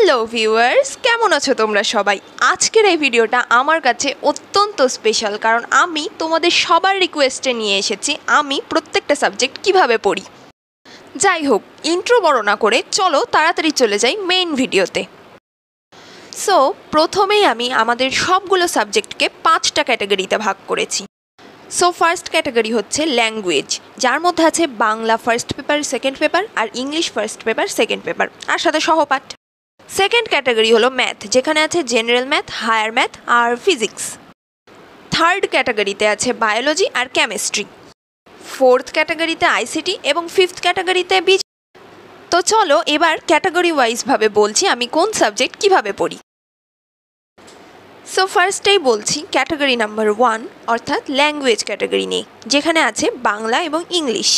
Hello viewers, কেমন আছো তোমরা সবাই? আজকের এই ভিডিওটা আমার কাছে অত্যন্ত স্পেশাল, কারণ আমি তোমাদের সবার রিকোয়েস্টে নিয়ে এসেছি আমি প্রত্যেকটা সাবজেক্ট কিভাবে পড়ি। যাই হোক, ইন্ট্রো বড় না করে চলো তাড়াতাড়ি চলে যাই মেইন ভিডিওতে। সো প্রথমেই আমি আমাদের সবগুলো সাবজেক্টকে 5টা ক্যাটাগরিতে ভাগ করেছি। সো ফার্স্ট ক্যাটাগরি হচ্ছে ল্যাঙ্গুয়েজ, যার মধ্যে আছে Bangla first paper, second paper, আর English first paper, second paper, আর সাথে সহপাঠ। সেকেন্ড ক্যাটাগরি হলো ম্যাথ, যেখানে আছে জেনারেল ম্যাথ, হায়ার ম্যাথ আর ফিজিক্স। থার্ড ক্যাটাগরিতে আছে বায়োলজি আর কেমিস্ট্রি। ফোর্থ ক্যাটাগরিতে আইসিটি এবং ফিফথ ক্যাটাগরিতে তো চলো এবার ক্যাটাগরি ওয়াইজভাবে বলছি আমি কোন সাবজেক্ট কিভাবে পড়ি। সো ফার্স্টেই বলছি ক্যাটাগরি নাম্বার 1, অর্থাৎ ল্যাঙ্গুয়েজ ক্যাটাগরি নিয়ে, যেখানে আছে বাংলা এবং ইংলিশ।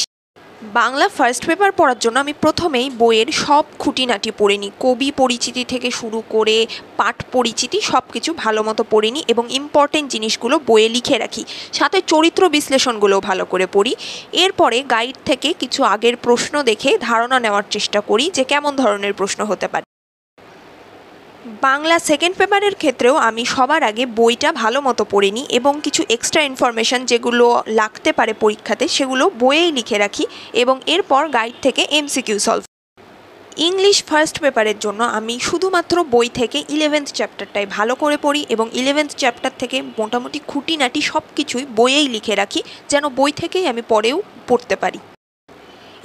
বাংলা ফার্স্ট পেপার পড়ার জন্য আমি প্রথমেই বইয়ের সব খুঁটিনাটি পড়ে নিই, কবি পরিচিতি থেকে শুরু করে পাঠ পরিচিতি সব কিছু ভালো মতো পড়ে নিই এবং ইম্পর্টেন্ট জিনিসগুলো বইয়ে লিখে রাখি, সাথে চরিত্র বিশ্লেষণগুলোও ভালো করে পড়ি। এরপরে গাইড থেকে কিছু আগের প্রশ্ন দেখে ধারণা নেওয়ার চেষ্টা করি যে কেমন ধরনের প্রশ্ন হতে পারে। বাংলা সেকেন্ড পেপারের ক্ষেত্রেও আমি সবার আগে বইটা ভালো মতো পড়ে নিই এবং কিছু এক্সট্রা ইনফরমেশান যেগুলো লাগতে পারে পরীক্ষাতে সেগুলো বইয়েই লিখে রাখি এবং এরপর গাইড থেকে এমসিকিউ সলভ। ইংলিশ ফার্স্ট পেপারের জন্য আমি শুধুমাত্র বই থেকে 11th চ্যাপ্টারটাই ভালো করে পড়ি এবং 11th চ্যাপ্টার থেকে মোটামুটি খুঁটিনাটি সব কিছুই বইয়েই লিখে রাখি, যেন বই থেকেই আমি পরেও পড়তে পারি।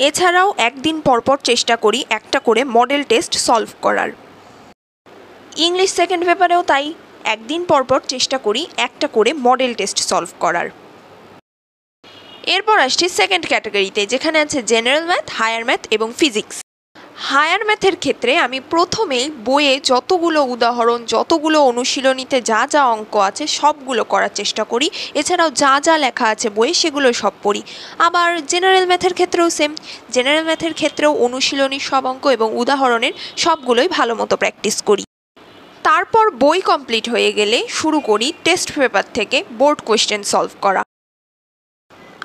এছাড়াও একদিন পরপর চেষ্টা করি একটা করে মডেল টেস্ট সলভ করার। ইংলিশ সেকেন্ড পেপারেও তাই একদিন পরপর চেষ্টা করি একটা করে মডেল টেস্ট সলভ করার। এরপর আসছি সেকেন্ড ক্যাটাগরিতে, যেখানে আছে জেনারেল ম্যাথ, হায়ার ম্যাথ এবং ফিজিক্স। হায়ার ম্যাথের ক্ষেত্রে আমি প্রথমেই বইয়ে যতগুলো উদাহরণ, যতগুলো অনুশীলনীতে যা যা অঙ্ক আছে সবগুলো করার চেষ্টা করি। এছাড়াও যা যা লেখা আছে বইয়ে সেগুলো সব পড়ি। আবার জেনারেল ম্যাথের ক্ষেত্রেও সেম, জেনারেল ম্যাথের ক্ষেত্রেও অনুশীলনীর সব অঙ্ক এবং উদাহরণের সবগুলোই ভালো মতো প্র্যাকটিস করি। তারপর বই কমপ্লিট হয়ে গেলে শুরু করি টেস্ট পেপার থেকে বোর্ড কোয়েশ্চেন সলভ করা।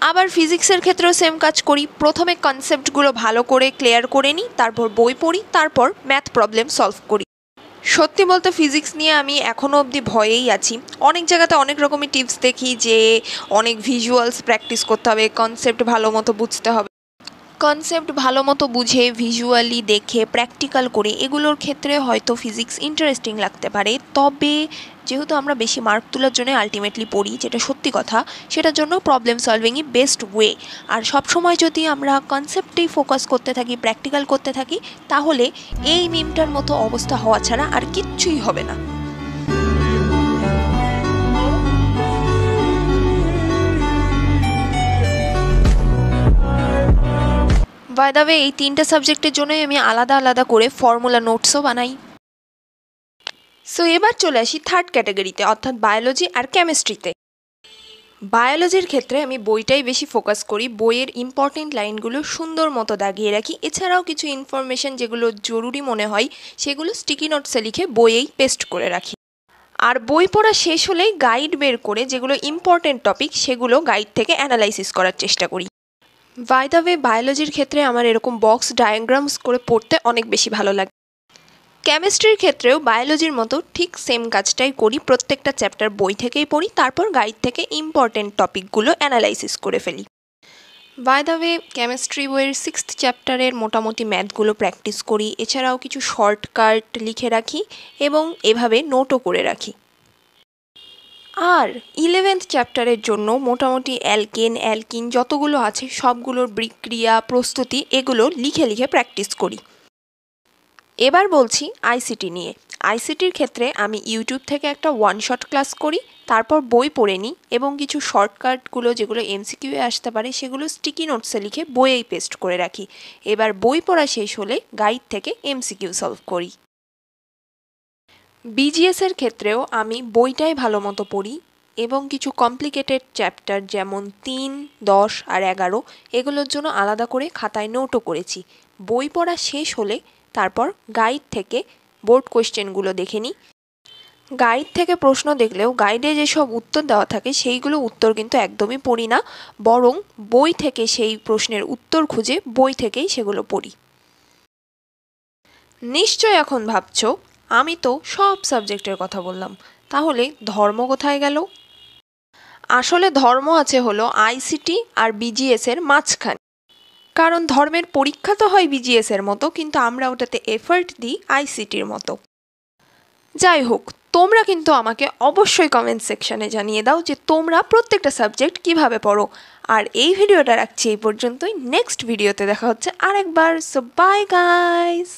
আবার ফিজিক্সের ক্ষেত্রেও সেম কাজ করি, প্রথমে কনসেপ্টগুলো ভালো করে ক্লিয়ার করে নিই, তারপর বই পড়ি, তারপর ম্যাথ প্রবলেম সলভ করি। সত্যি বলতে ফিজিক্স নিয়ে আমি এখনও অবধি ভয়েই আছি। অনেক জায়গাতে অনেক রকমই টিপস দেখি যে অনেক ভিজুয়ালস প্র্যাকটিস করতে হবে, কনসেপ্ট ভালো মতো বুঝতে হবে। কনসেপ্ট ভালো মতো বুঝে ভিজুয়ালি দেখে প্র্যাকটিক্যাল করে এগুলোর ক্ষেত্রে হয়তো ফিজিক্স ইন্টারেস্টিং লাগতে পারে, তবে যেহেতু আমরা বেশি মার্ক তোলার জন্য আলটিমেটলি পড়ি, যেটা সত্যি কথা, সেটার জন্য প্রবলেম সলভিংই বেস্ট ওয়ে। আর সবসময় যদি আমরা কনসেপ্টেই ফোকাস করতে থাকি, প্র্যাকটিক্যাল করতে থাকি, তাহলে এই মিমটার মতো অবস্থা হওয়া ছাড়া আর কিচ্ছুই হবে না। বাই দ্য ওয়ে, এই 3টে সাবজেক্টের জন্যই আমি আলাদা আলাদা করে ফর্মুলা নোটসও বানাই। সো এবার চলে আসি থার্ড ক্যাটাগরিতে, অর্থাৎ বায়োলজি আর কেমিস্ট্রিতে। বায়োলজির ক্ষেত্রে আমি বইটাই বেশি ফোকাস করি, বইয়ের ইম্পর্টেন্ট লাইনগুলো সুন্দর মতো দাগিয়ে রাখি। এছাড়াও কিছু ইনফরমেশান যেগুলো জরুরি মনে হয় সেগুলো স্টিকি নোটসে লিখে বইয়েই পেস্ট করে রাখি। আর বই পড়া শেষ হলেই গাইড বের করে যেগুলো ইম্পর্টেন্ট টপিক সেগুলো গাইড থেকে অ্যানালাইসিস করার চেষ্টা করি। বাই দ্য ওয়ে, বায়োলজির ক্ষেত্রে আমার এরকম বক্স ডায়াগ্রামস করে পড়তে অনেক বেশি ভালো লাগে। কেমিস্ট্রির ক্ষেত্রেও বায়োলজির মতো ঠিক সেম কাজটাই করি, প্রত্যেকটা চ্যাপ্টার বই থেকেই পড়ি, তারপর গাইড থেকে ইম্পর্টেন্ট টপিকগুলো অ্যানালাইসিস করে ফেলি। বাই দ্য ওয়ে, কেমিস্ট্রি বইয়ের 6th চ্যাপ্টারের মোটামুটি ম্যাথগুলো প্র্যাকটিস করি, এছাড়াও কিছু শর্টকাট লিখে রাখি এবং এভাবে নোটও করে রাখি। আর 11th চ্যাপ্টারের জন্য মোটামুটি অ্যালকিন যতগুলো আছে সবগুলোর বিক্রিয়া, প্রস্তুতি এগুলো লিখে লিখে প্র্যাকটিস করি। এবার বলছি আইসিটি নিয়ে। আইসিটির ক্ষেত্রে আমি ইউটিউব থেকে একটা 1 শট ক্লাস করি, তারপর বই পড়ে নিই এবং কিছু শর্টকাটগুলো যেগুলো এমসিকিউয়ে আসতে পারে সেগুলো স্টিকি নোটসে লিখে বইয়েই পেস্ট করে রাখি। এবার বই পড়া শেষ হলে গাইড থেকে এমসিকিউ সলভ করি। বিজিএসের ক্ষেত্রেও আমি বইটাই ভালো মতো পড়ি এবং কিছু কমপ্লিকেটেড চ্যাপ্টার যেমন 3, 10 আর 11 এগুলোর জন্য আলাদা করে খাতায় নোটও করেছি। বই পড়া শেষ হলে তারপর গাইড থেকে বোর্ড কোয়েশ্চেনগুলো দেখে নিই। গাইড থেকে প্রশ্ন দেখলেও গাইডে যেসব উত্তর দেওয়া থাকে সেইগুলো উত্তর কিন্তু একদমই পড়ি না, বরং বই থেকে সেই প্রশ্নের উত্তর খুঁজে বই থেকেই সেগুলো পড়ি। নিশ্চয় এখন ভাবছো আমি তো সব সাবজেক্টের কথা বললাম, তাহলে ধর্ম কোথায় গেল? আসলে ধর্ম আছে হলো আইসিটি আর বিজিএস এর মাঝখানে। কারণ ধর্মের পরীক্ষা তো হয় বিজিএস এর মতো, কিন্তু আমরা ওটাতে এফার্ট দিই আইসিটির মতো। যাই হোক, তোমরা কিন্তু আমাকে অবশ্যই কমেন্ট সেকশনে জানিয়ে দাও যে তোমরা প্রত্যেকটা সাবজেক্ট কিভাবে পড়ো। আর এই ভিডিওটা রাখছি এই পর্যন্তই। নেক্সট ভিডিওতে দেখা হচ্ছে আরেকবার। So bye guys.